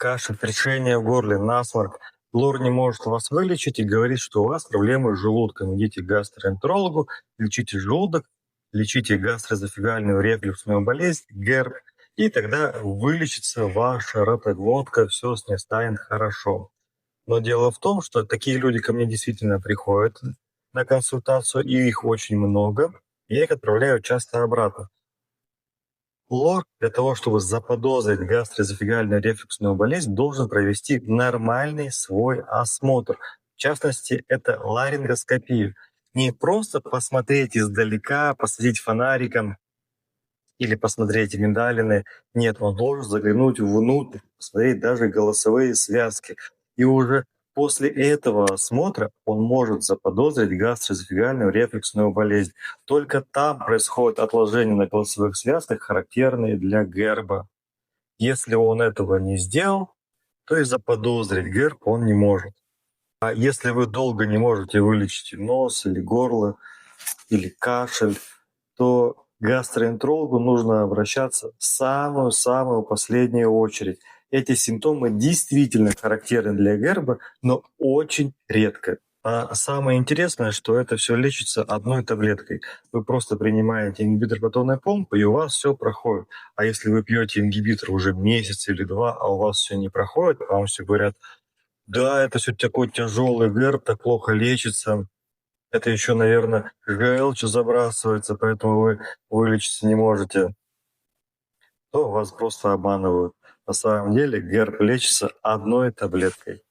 Кашель, трясение в горле, насморк. Лор не может вас вылечить и говорит, что у вас проблемы с желудком. Идите к гастроэнтерологу, лечите желудок, лечите гастроэзофагальную рефлюксную болезнь, ГЭРБ, и тогда вылечится ваша ротоглотка, все с ней станет хорошо. Но дело в том, что такие люди ко мне действительно приходят на консультацию, и их очень много. Я их отправляю часто обратно. Лор для того, чтобы заподозрить гастроэзофагальную рефлюксную болезнь, должен провести нормальный свой осмотр. В частности, это ларингоскопию. Не просто посмотреть издалека, посветить фонариком или посмотреть миндалины. Нет, он должен заглянуть внутрь, посмотреть даже голосовые связки. И уже после этого осмотра он может заподозрить гастроэзофагальную рефлюксную болезнь. Только там происходит отложение на голосовых связках, характерные для ГЭРБа. Если он этого не сделал, то и заподозрить ГЭРБ он не может. А если вы долго не можете вылечить нос или горло, или кашель, то к гастроэнтерологу нужно обращаться в самую-самую последнюю очередь. Эти симптомы действительно характерны для ГЭРБа, но очень редко. А самое интересное, что это все лечится одной таблеткой. Вы просто принимаете ингибитор протонной помпы, и у вас все проходит. А если вы пьете ингибитор уже месяц или два, а у вас все не проходит, а вам все говорят: да, это все такой тяжелый ГЭРБ, так плохо лечится. Это еще, наверное, желчью забрасывается, поэтому вы вылечиться не можете, то вас просто обманывают. На самом деле ГЭРБ лечится одной таблеткой.